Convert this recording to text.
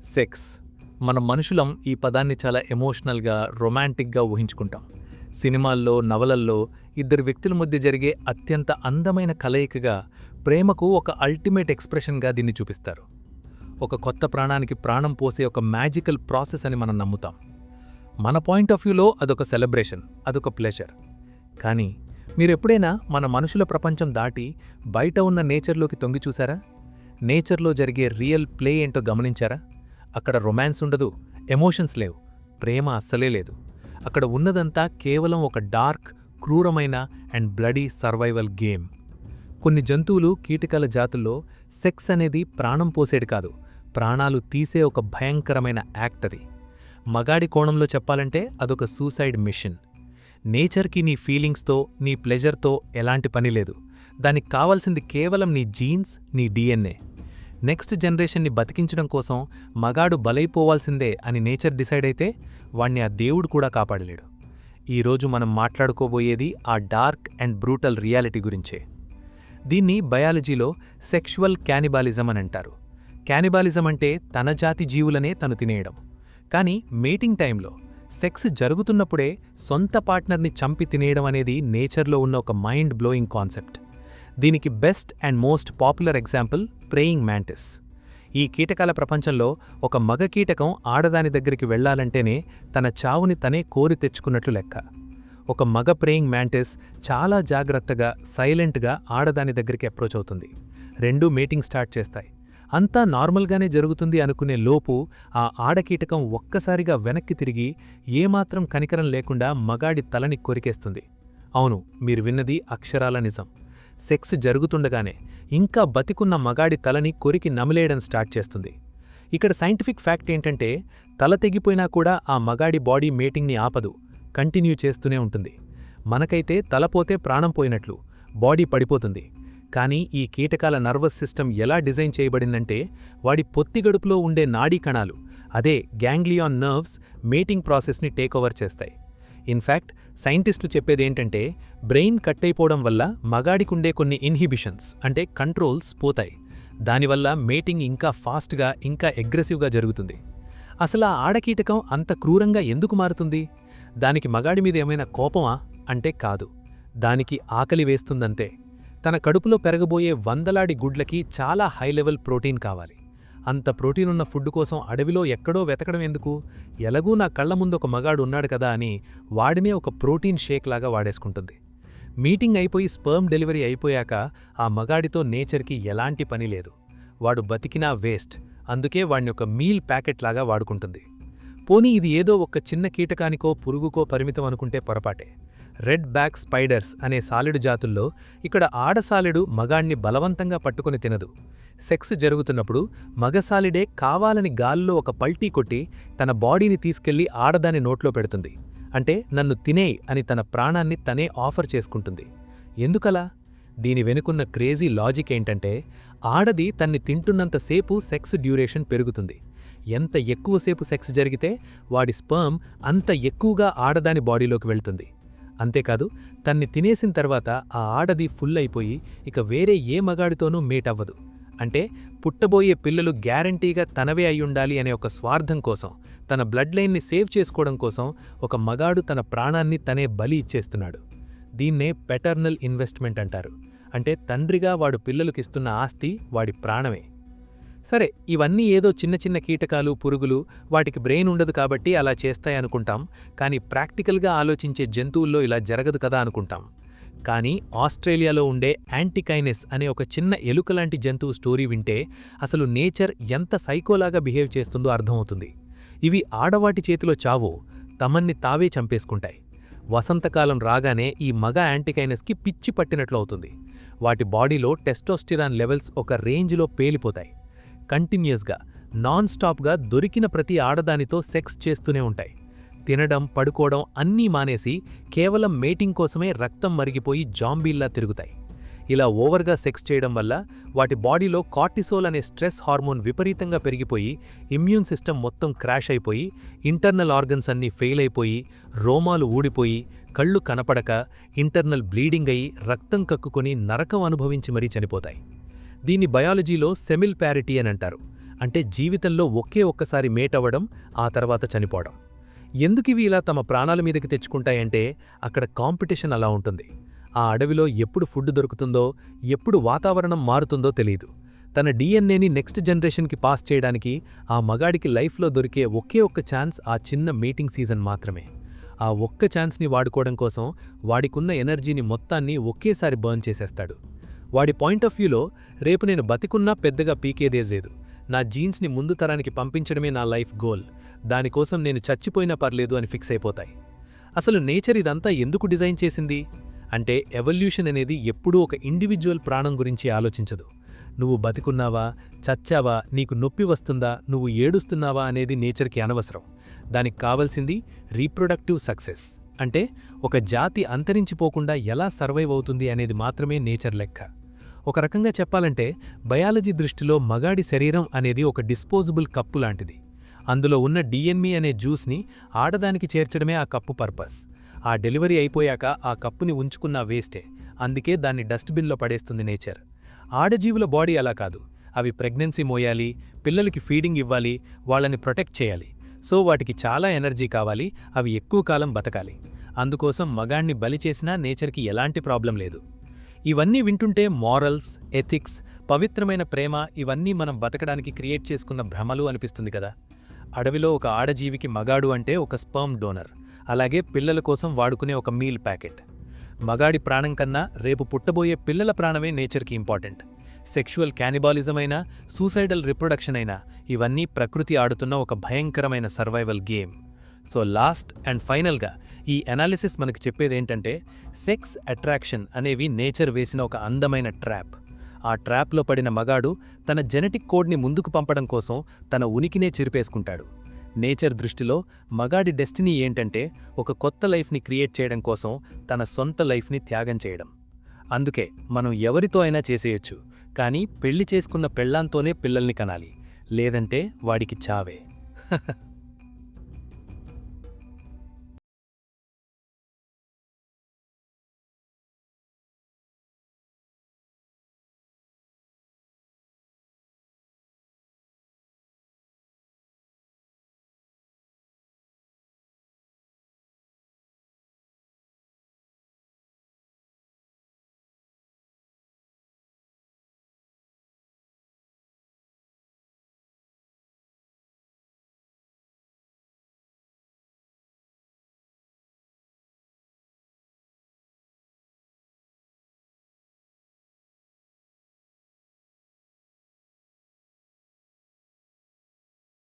Sex. మనం మనుషులం ఈ పదాన్ని చాలా ఎమోషనల్గా, రొమాంటిక్గా ఊహించుకుంటాం. సినిమాల్లో, నవలల్లో ఇద్దరు వ్యక్తుల మధ్య జరిగే అత్యంత అందమైన కలయికగా, ప్రేమకు ఒక అల్టిమేట్ ఎక్స్ప్రెషన్గా దీన్ని చూపిస్తారు. ఒక కొత్త ప్రాణానికి ప్రాణం పోసే ఒక మ్యాజికల్ ప్రాసెస్ అని మనం నమ్ముతాం. మన పాయింట్ ఆఫ్ వ్యూలో అదొక సెలబ్రేషన్, అదొక ప్లెజర్. కానీ మీరెప్పుడైనా మన మనుషుల ప్రపంచం దాటి బయట ఉన్న నేచర్లోకి తొంగి చూసారా? నేచర్లో జరిగే రియల్ ప్లే ఏంటో గమనించారా? అక్కడ రొమాన్స్ ఉండదు, ఎమోషన్స్ లేవు, ప్రేమ అస్సలే లేదు. అక్కడ ఉన్నదంతా కేవలం ఒక డార్క్, క్రూరమైన అండ్ బ్లడీ సర్వైవల్ గేమ్. కొన్ని జంతువులు, కీటకాల జాతుల్లో సెక్స్ అనేది ప్రాణం పోసేది కాదు, ప్రాణాలు తీసే ఒక భయంకరమైన యాక్ట్ అది. మగాడి కోణంలో చెప్పాలంటే అదొక సూసైడ్ మిషన్. నేచర్కి నీ ఫీలింగ్స్తో, నీ ప్లెజర్తో ఎలాంటి పని లేదు. దానికి కావాల్సింది కేవలం నీ జీన్స్, నీ డిఎన్ఏ. నెక్స్ట్ జనరేషన్ని బతికించడం కోసం మగాడు బలైపోవాల్సిందే అని నేచర్ డిసైడ్ అయితే వాణ్ణి ఆ దేవుడు కూడా కాపాడలేడు. ఈరోజు మనం మాట్లాడుకోబోయేది ఆ డార్క్ అండ్ బ్రూటల్ రియాలిటీ గురించే. దీన్ని బయాలజీలో సెక్షువల్ క్యానిబాలిజం అని అంటారు. క్యానిబాలిజం అంటే తన జాతి జీవులనే తను తినేయడం. కానీ మేటింగ్ టైంలో, సెక్స్ జరుగుతున్నప్పుడే సొంత పార్ట్నర్ని చంపి తినేయడం అనేది నేచర్లో ఉన్న ఒక మైండ్ బ్లోయింగ్ కాన్సెప్ట్. దీనికి best and most popular example praying mantis. ఈ కీటకాల ప్రపంచంలో ఒక మగ కీటకం ఆడదాని దగ్గరికి వెళ్లాలంటేనే తన చావుని తనే కోరి తెచ్చుకున్నట్లు లెక్క. ఒక మగ ప్రేయింగ్ మ్యాంటిస్ చాలా జాగ్రత్తగా, సైలెంట్గా ఆడదాని దగ్గరికి అప్రోచ్ అవుతుంది. రెండూ మీటింగ్ స్టార్ట్ చేస్తాయి. అంతా నార్మల్గానే జరుగుతుంది అనుకునే లోపు ఆ ఆడకీటకం ఒక్కసారిగా వెనక్కి తిరిగి ఏమాత్రం కనికరం లేకుండా మగాడి తలని కొరికేస్తుంది. అవును, మీరు విన్నది అక్షరాల నిజం. సెక్స్ జరుగుతుండగానే ఇంకా బతికున్న మగాడి తలని కొరికి నమిలేయడం స్టార్ట్ చేస్తుంది. ఇక్కడ సైంటిఫిక్ ఫ్యాక్ట్ ఏంటంటే, తల తెగిపోయినా కూడా ఆ మగాడి బాడీ మేటింగ్ని ఆపదు, కంటిన్యూ చేస్తూనే ఉంటుంది. మనకైతే తలపోతే ప్రాణం పోయినట్లు, బాడీ పడిపోతుంది. కానీ ఈ కీటకాల నర్వస్ సిస్టమ్ ఎలా డిజైన్ చేయబడిందంటే, వాడి పొత్తిగడుపులో ఉండే నాడీ కణాలు, అదే గ్యాంగ్లియాన్ నర్వ్స్, మేటింగ్ ప్రాసెస్ని టేకోవర్ చేస్తాయి. ఇన్ఫ్యాక్ట్ సైంటిస్టులు చెప్పేదేంటంటే, బ్రెయిన్ కట్ అయిపోవడం వల్ల మగాడికుండే కొన్ని ఇన్హిబిషన్స్ అంటే కంట్రోల్స్ పోతాయి. దానివల్ల మేటింగ్ ఇంకా ఫాస్ట్గా, ఇంకా అగ్రెసివ్గా జరుగుతుంది. అసలు ఆ ఆడకీటకం అంత క్రూరంగా ఎందుకు మారుతుంది? దానికి మగాడి మీద ఏమైనా కోపమా అంటే కాదు, దానికి ఆకలి వేస్తుందంతే. తన కడుపులో పెరగబోయే వందలాడి గుడ్లకి చాలా హై లెవెల్ ప్రోటీన్ కావాలి. అంత ప్రోటీన్ ఉన్న ఫుడ్ కోసం అడవిలో ఎక్కడో వెతకడం ఎందుకు? ఎలాగూ నా కళ్ల ముందు ఒక మగాడు ఉన్నాడు కదా అని వాడినే ఒక ప్రోటీన్ షేక్ లాగా వాడేసుకుంటుంది. మీటింగ్ అయిపోయి స్పర్మ్ డెలివరీ అయిపోయాక ఆ మగాడితో నేచర్కి ఎలాంటి పని లేదు. వాడు బతికినా వేస్ట్, అందుకే వాడిని ఒక మీల్ ప్యాకెట్ లాగా వాడుకుంటుంది. పోనీ ఇది ఏదో ఒక చిన్న కీటకానికో పురుగుకో పరిమితం అనుకుంటే పొరపాటే. రెడ్ బ్యాక్ స్పైడర్స్ అనే సాలిడు జాతుల్లో ఇక్కడ ఆడసాలిడు మగాణ్ణి బలవంతంగా పట్టుకుని తినదు. సెక్స్ జరుగుతున్నప్పుడు మగసాలిడే కావాలని గాల్లో ఒక పల్టీ కొట్టి తన బాడీని తీసుకెళ్లి ఆడదాని నోట్లో పెడుతుంది. అంటే నన్ను తినేయ్ అని తన ప్రాణాన్ని తనే ఆఫర్ చేసుకుంటుంది. ఎందుకలా? దీని వెనుకున్న క్రేజీ లాజిక్ ఏంటంటే, ఆడది తన్ని తింటున్నంతసేపు సెక్స్ డ్యూరేషన్ పెరుగుతుంది. ఎంత ఎక్కువసేపు సెక్స్ జరిగితే వాడి స్పర్మ్ అంత ఎక్కువగా ఆడదాని బాడీలోకి వెళ్తుంది. అంతేకాదు, తన్ని తినేసిన తర్వాత ఆ ఆడది ఫుల్ అయిపోయి ఇక వేరే ఏ మగాడితోనూ మేట్ అవ్వదు. అంటే పుట్టబోయే పిల్లలు గ్యారంటీగా తనవే అయ్యుండాలి అనే ఒక స్వార్థం కోసం, తన బ్లడ్ లైన్ని సేవ్ చేసుకోవడం కోసం ఒక మగాడు తన ప్రాణాన్ని తనే బలి ఇచ్చేస్తున్నాడు. దీన్నే పెటర్నల్ ఇన్వెస్ట్మెంట్ అంటారు. అంటే తండ్రిగా వాడు పిల్లలకిస్తున్న ఆస్తి వాడి ప్రాణమే. సరే, ఇవన్నీ ఏదో చిన్న చిన్న కీటకాలు, పురుగులు, వాటికి బ్రెయిన్ ఉండదు కాబట్టి అలా చేస్తాయనుకుంటాం. కానీ ప్రాక్టికల్గా ఆలోచించే జంతువుల్లో ఇలా జరగదు కదా అనుకుంటాం. కానీ ఆస్ట్రేలియాలో ఉండే యాంటికైనెస్ అనే ఒక చిన్న ఎలుకలాంటి జంతువు స్టోరీ వింటే అసలు నేచర్ ఎంత సైకోలాగా బిహేవ్ చేస్తుందో అర్థమవుతుంది. ఇవి ఆడవాటి చేతిలో చావో, తమన్ని తావే చంపేసుకుంటాయి. వసంతకాలం రాగానే ఈ మగ యాంటికైనెస్కి పిచ్చి పట్టినట్లు అవుతుంది. వాటి బాడీలో టెస్టోస్టిరాన్ లెవెల్స్ ఒక రేంజ్లో పేలిపోతాయి. కంటిన్యూస్గా, నాన్ స్టాప్గా దొరికిన ప్రతి ఆడదానితో సెక్స్ చేస్తూనే ఉంటాయి. తినడం, పడుకోవడం అన్నీ మానేసి కేవలం మేటింగ్ కోసమే రక్తం మరిగిపోయి జాంబీల్లా తిరుగుతాయి. ఇలా ఓవర్గా సెక్స్ చేయడం వల్ల వాటి బాడీలో కార్టిసోల్ అనే స్ట్రెస్ హార్మోన్ విపరీతంగా పెరిగిపోయి ఇమ్యూన్ సిస్టమ్ మొత్తం క్రాష్ అయిపోయి, ఇంటర్నల్ ఆర్గన్స్ అన్నీ ఫెయిల్ అయిపోయి, రోమాలు ఊడిపోయి, కళ్ళు కనపడక, ఇంటర్నల్ బ్లీడింగ్ అయి, రక్తం కక్కుకొని నరకం అనుభవించి మరీ చనిపోతాయి. దీన్ని బయాలజీలో సెమిల్ ప్యారిటీ అని అంటారు. అంటే జీవితంలో ఒకే ఒక్కసారి మేట్ అవ్వడం, ఆ తర్వాత చనిపోవడం. ఎందుకివి ఇలా తమ ప్రాణాల మీదకి తెచ్చుకుంటాయంటే అక్కడ కాంపిటీషన్ అలా ఉంటుంది. ఆ అడవిలో ఎప్పుడు ఫుడ్ దొరుకుతుందో, ఎప్పుడు వాతావరణం మారుతుందో తెలీదు. తన డీఎన్ఏని నెక్స్ట్ జనరేషన్కి పాస్ చేయడానికి ఆ మగాడికి లైఫ్లో దొరికే ఒకే ఒక్క ఛాన్స్ ఆ చిన్న మీటింగ్ సీజన్ మాత్రమే. ఆ ఒక్క ఛాన్స్ని వాడుకోవడం కోసం వాడికున్న ఎనర్జీని మొత్తాన్ని ఒకేసారి బర్న్ చేసేస్తాడు. వాడి పాయింట్ ఆఫ్ వ్యూలో రేపు నేను బతికున్నా పెద్దగా పీకేదేలేదు, నా జీన్స్ని ముందు తరానికి పంపించడమే నా లైఫ్ గోల్, దానికోసం నేను చచ్చిపోయినా పర్లేదు అని ఫిక్స్ అయిపోతాయి. అసలు నేచర్ ఇదంతా ఎందుకు డిజైన్ చేసింది అంటే ఎవల్యూషన్ అనేది ఎప్పుడూ ఒక ఇండివిజువల్ ప్రాణం గురించి ఆలోచించదు. నువ్వు బతికున్నావా, చచ్చావా, నీకు నొప్పి వస్తుందా, నువ్వు ఏడుస్తున్నావా అనేది నేచర్కి అనవసరం. దానికి కావలసింది రీప్రొడక్టివ్ సక్సెస్, అంటే ఒక జాతి అంతరించిపోకుండా ఎలా సర్వైవ్ అవుతుంది అనేది మాత్రమే నేచర్ లెక్క. ఒక రకంగా చెప్పాలంటే బయాలజీ దృష్టిలో మగాడి శరీరం అనేది ఒక డిస్పోజబుల్ కప్పు లాంటిది. అందులో ఉన్న డిఎన్ఏ అనే జ్యూస్ని ఆడదానికి చేర్చడమే ఆ కప్పు పర్పస్. ఆ డెలివరీ అయిపోయాక ఆ కప్పుని ఉంచుకున్న వేస్టే, అందుకే దాన్ని డస్ట్బిన్లో పడేస్తుంది నేచర్. ఆడజీవుల బాడీ అలా కాదు. అవి ప్రెగ్నెన్సీ మోయాలి, పిల్లలకి ఫీడింగ్ ఇవ్వాలి, వాళ్ళని ప్రొటెక్ట్ చేయాలి. సో వాటికి చాలా ఎనర్జీ కావాలి, అవి ఎక్కువ కాలం బతకాలి. అందుకోసం మగాణ్ణి బలి చేసినా నేచర్కి ఎలాంటి ప్రాబ్లం లేదు. ఇవన్నీ వింటుంటే మారల్స్, ఎథిక్స్, పవిత్రమైన ప్రేమ ఇవన్నీ మనం బతకడానికి క్రియేట్ చేసుకున్న భ్రమలు అనిపిస్తుంది కదా. అడవిలో ఒక ఆడజీవికి మగాడు అంటే ఒక స్పర్మ్ డోనర్, అలాగే పిల్లల కోసం వాడుకునే ఒక మీల్ ప్యాకెట్. మగాడి ప్రాణం కన్నా రేపు పుట్టబోయే పిల్లల ప్రాణమే నేచర్కి ఇంపార్టెంట్. సెక్షువల్ క్యానిబాలిజం అయినా, సూసైడల్ రిప్రొడక్షన్ అయినా ఇవన్నీ ప్రకృతి ఆడుతున్న ఒక భయంకరమైన survival game. So last and ఫైనల్గా ఈ అనాలిసిస్ మనకు చెప్పేదేంటంటే సెక్స్, అట్రాక్షన్ అనేవి నేచర్ వేసిన ఒక అందమైన ట్రాప్. ఆ ట్రాప్లో పడిన మగాడు తన జెనెటిక్ కోడ్ని ముందుకు పంపడం కోసం తన ఉనికినే చెరిపేసుకుంటాడు. నేచర్ దృష్టిలో మగాడి డెస్టినీ ఏంటంటే ఒక కొత్త లైఫ్ని క్రియేట్ చేయడం కోసం తన సొంత లైఫ్ని త్యాగం చేయడం. అందుకే మనం ఎవరితో అయినా చేసేయొచ్చు, కానీ పెళ్లి చేసుకున్న పెళ్లాంతోనే పిల్లల్ని కనాలి, లేదంటే వాడికి చావే.